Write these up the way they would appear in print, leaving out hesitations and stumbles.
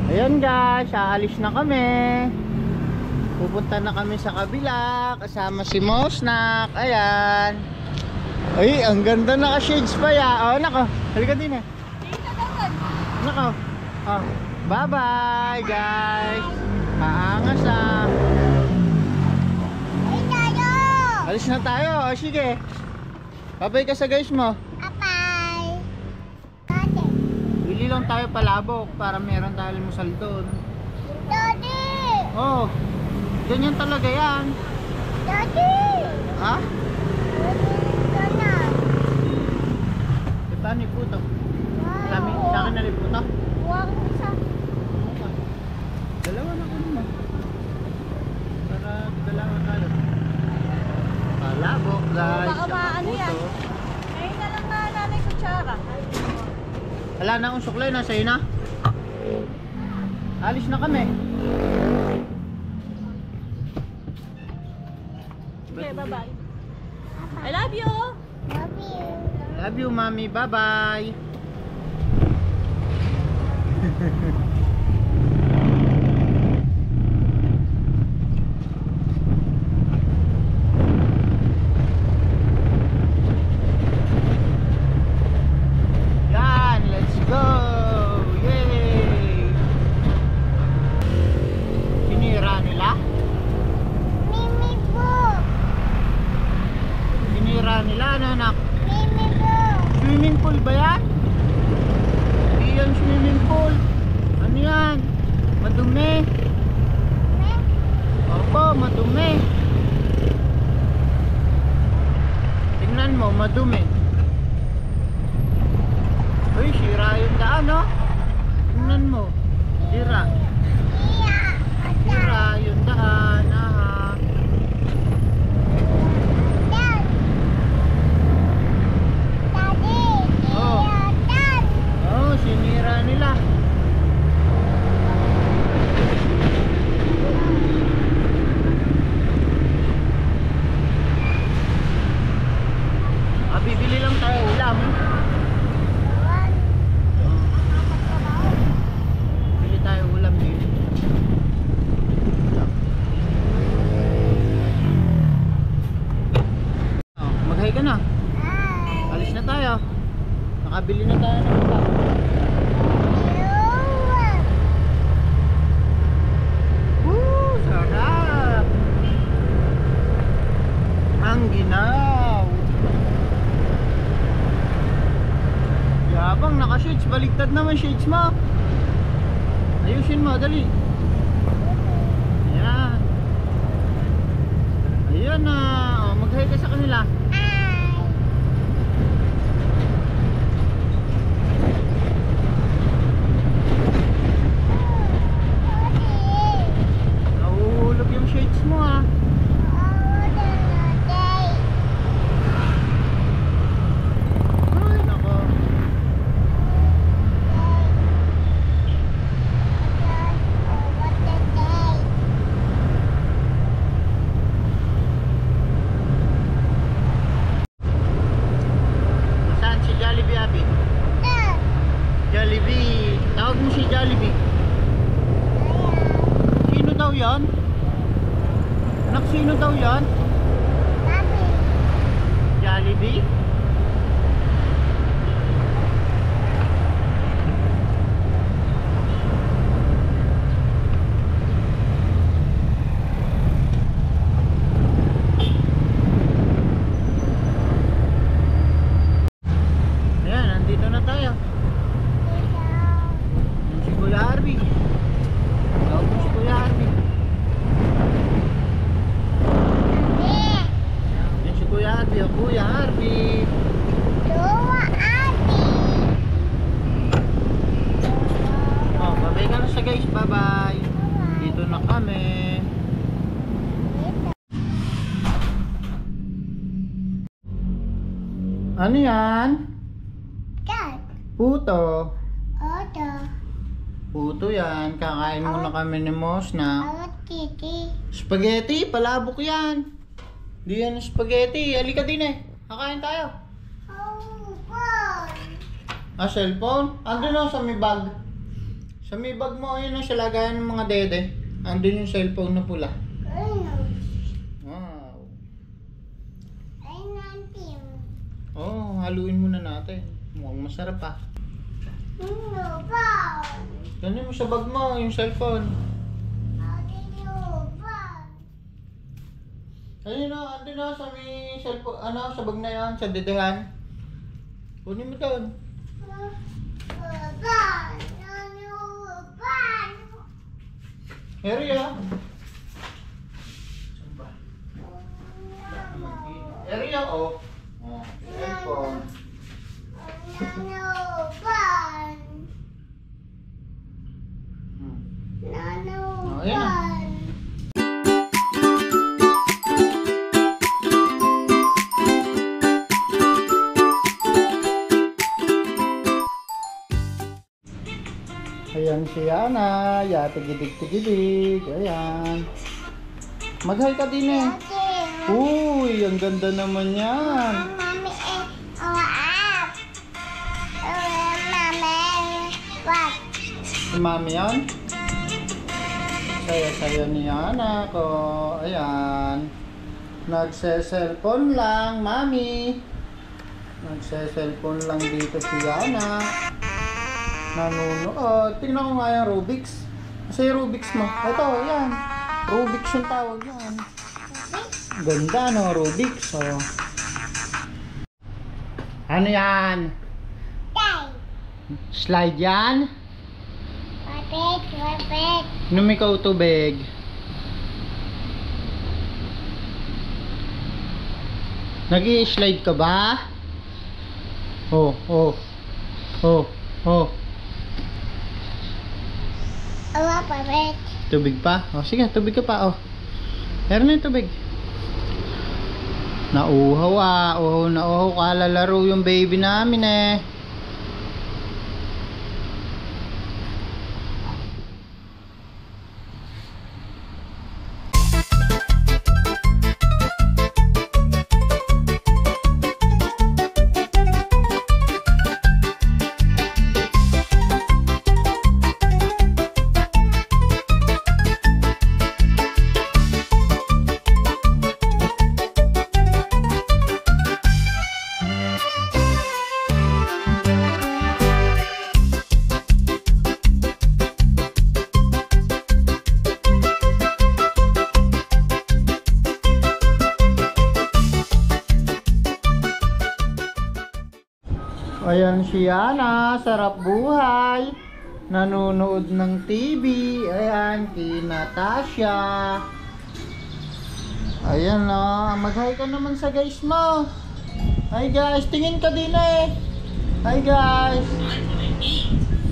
Ayan guys, aalis na kami. Pupunta na kami sa kabila. Kasama si Mosnak. Ayan. Ay, ang ganda, naka-shades pa ya. Oh, nako. Halika din eh. Nako. Oh, bye-bye guys. Aangas ah. Alis na tayo. O sige. Bye-bye ka sa guys mo. Bye-bye. Bili lang tayo palabok para meron tayo limusal doon. Daddy! Oh, ganyan talaga yan. Daddy! Ha? Ito na. Ito ni puto. Sa akin na rin puto. Huwag isa. Dalawa na kunin mo. Para dalawa tayo. Palabok guys. Baka maano yan. Ngayon na lang na nanay kutsara. Wala na akong suklay, nasa iyo na. Alis na kami. Okay, bye-bye. I love you! Love you. Love you, mami. Bye-bye. Yan, let's go. Yay! Sinira nila? Mimi po. Sinira nila, ano anak? Mimi po. Swimming pool ba yan? Hindi yan swimming pool. Ano yan? Madumi. Opo, madumi. Tingnan mo, madumi. Uy, sira yung daan, no? Tingnan mo. Sira. Iya. Sira yung daan. Aha. Dad. Daddy. Oh. Iya, Dad. Oh, sinira nila. Bibili lang tayo ulam. Bili tayo ulam din. Oh, mag-hi ka na. Hi. Alis na tayo. Nakabili na tayo ng ulam. Woo! Sarap! Ang ginaw! Yabang, naka-shades. Baligtad naman shades mo. Ayusin mo, dali. Ayan. Ayan na. Oh, mag-hi ka sa kanila. Nahuhulog yung shades mo ah. Ay, nako. Saan si Jollibee, Abi? Jollibee. Tawag mo si Jollibee. Sino daw yan? Anak, sino daw yan? Jollibee? Ayan, nandito na tayo. Yan si Kuya Harvey. Tawag mo si Kuya Harvey. Yan si Kuya Harvey. O Kuya Harvey. Oh, babay ka na sa guys. Bye-bye. Dito na kami. Ano yan? Puto. Puto yan. Kakain muna kami ni Mosnak. Spaghetti, palabok yan. Di yan spaghetti. Halika din eh. Kakain tayo. Cellphone? Andun na sa may bag. Sa may bag mo, ayun ang sa lagayan ng mga dede. Andun yung cellphone na pula. Ayun. Wow. Ayun natin. Oh, haluin muna natin. Mukhang masarap ah. Ano ba? Ganun mo sa bag mo, yung cellphone. Ano ba? Ayun na, andun na sa may cellphone, ano, sa bag na yan, sa dedehan. Kunin mo doon. Ba? Ano ba? Area. Area, oh. Oh, cellphone. Ano ba? Hmm. Ano Oh, ba? yan. Ayan si Ana, tigid-tigid. Ayan. Mag-hi ka din eh. Ate, Uy, ang ganda naman yan. Mami, up. Mami, what? Si Mami yan. Saya-saya ni Ana ko. Ayan. Nagse-cellphone lang, Mami. Nagse-cellphone lang dito si Ana. Nanunood. Tingnan ko nga yung Rubik's. Kasi yung Rubik's mo. Ito, yan. Rubik's yung tawag yan. Ganda no, Rubik's. So. Ano yan? Tay. Slide yan? Wapit. Inom ikaw tubig. Nag-i-slide ka ba? Oh. Wapit. Tubig pa? Oh, sige, tubig ka pa, oh. Meron na yung tubig. Nauhaw ah. Uhaw na uhaw. Kalalaro yung baby namin eh. Ayan si Ana, sarap buhay. Nanonood ng TV. Ayan, kay Natasha. Ayan na, mag-hi ka naman sa guys mo. Hi guys, tingin ka din eh. Hi guys.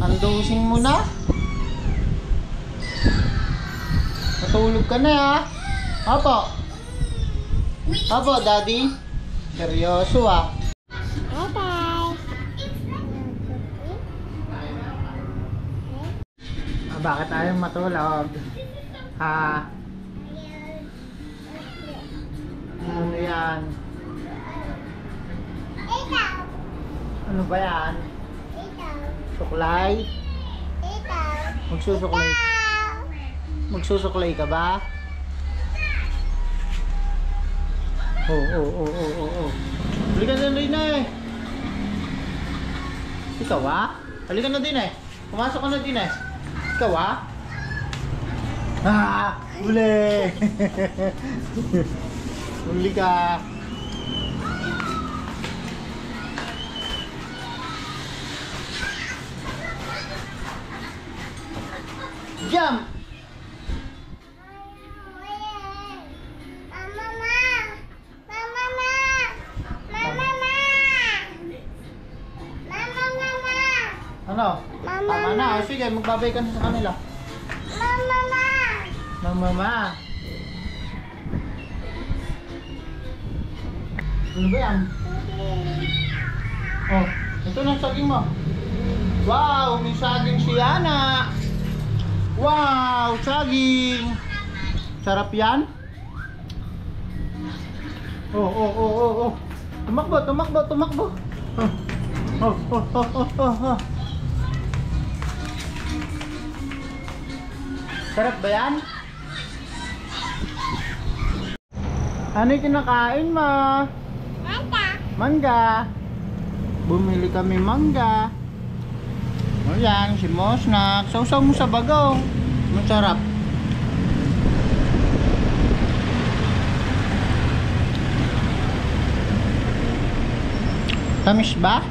Andosing mo na. Natulog ka na ha. Apo. Apo, daddy. Seryoso ah. Bakit ayaw matulog? Ha? Ano yan? Ikaw. Ano ba yan? Ikaw. Suklay? Ikaw. Magsusuklay? Magsusuklay ka ba? Oh. Halika na din eh. Ikaw ah? Halika na din eh. Pumasok ka na din eh. Ikaw ah? Ah! Uli! Uli ka! Jump! Ano? Mama, Tama na. O, sige, magbabay ka na sa kanila. Mama. Ano ba yan? Oh, ito na saging mo. Wow, may saging si Ana. Wow, saging. Sarap yan. Oh. Tumakbo. Oh. Sarap ba yan? Ano yung kinakain mo? Mata. Mangga. Bumili kami mangga. O yan, si Mosnak. Sausaw mo sa bagong. Masarap. Tamis ba?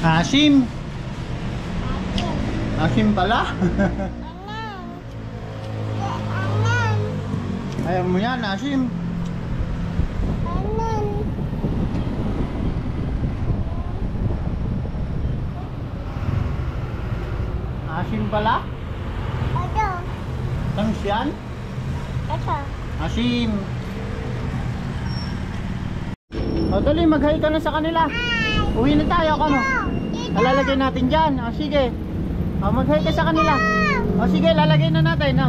Asim. Asim pala. Anan. Ayaw mo yan, asim. Anan. Asim pala? Ito. Tamis yan? Ito. Asim. O dali, mag-hi ka na sa kanila. Uwi na tayo, kamo. Lalagay natin dyan. O sige. O mag-hi ka sa kanila. O sige, lalagay na natin. O.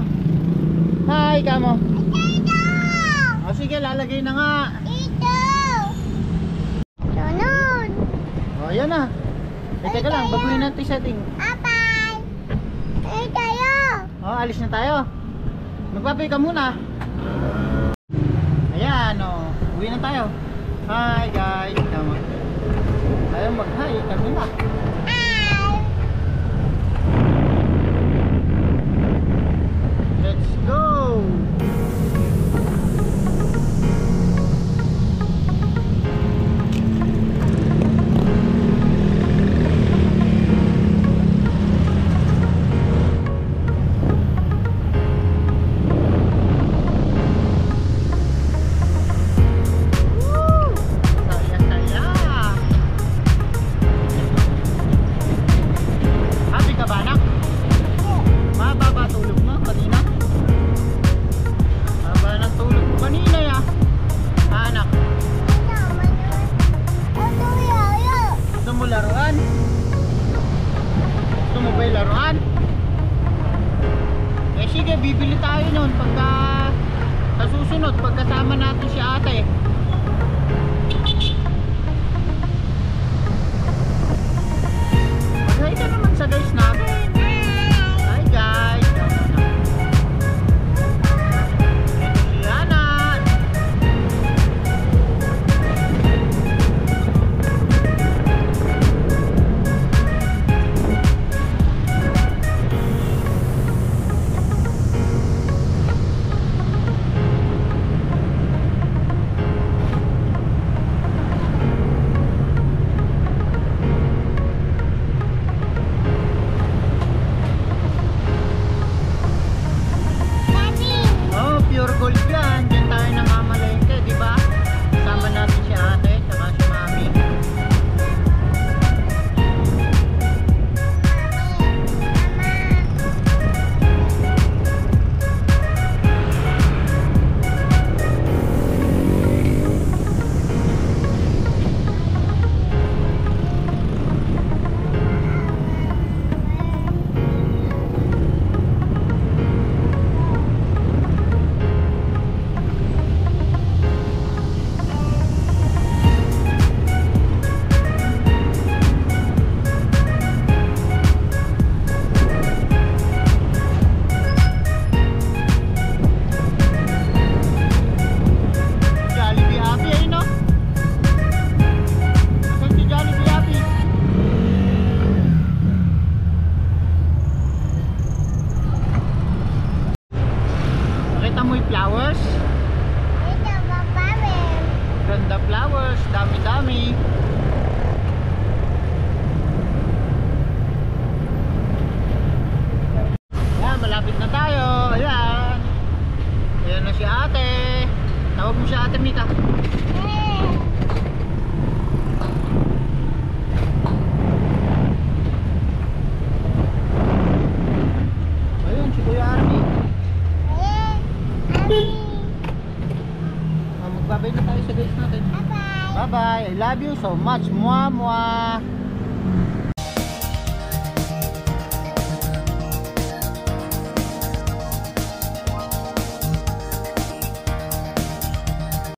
Hi, kamo. Ito. O sige, lalagay na nga. Ito. Sunod. O yan na. Teka lang, baguhin natin setting. Apay. Ito. O, alis na tayo. Magpapay ka muna. Ayan, o. Uwi na tayo. Hi guys. Tama. Ayaw mag-hi kanila. Let's go. Saya-saya. Happy ka ba, anak? Mababa tulog mo kanina? Mababa ng tulog mo kanina ya. Anak, gusto mo laruan? Gusto mo ba'y laruan? Eh sige, bibili tayo nun pagka sa susunod, pagkasama natin si ate. Mag-hi ka naman sa guys natin. Hi guys. Lianan. Oh, pure gold yan. Diyan tayo nangamalengke, di ba? Kasama natin si ate, saka si mami. Jollibee Happy, ayun no? Saan si Jollibee Happy? Nakita mo yung flowers? Ganda flowers, dami-dami. Ayan, malapit na tayo. Ayan. Ayan na si ate. Tawag mo si ate Mika. Ayun, si Kuya Arnie. Magbabay na tayo sa guys natin. Bye bye. I love you so much. Mwah mwah.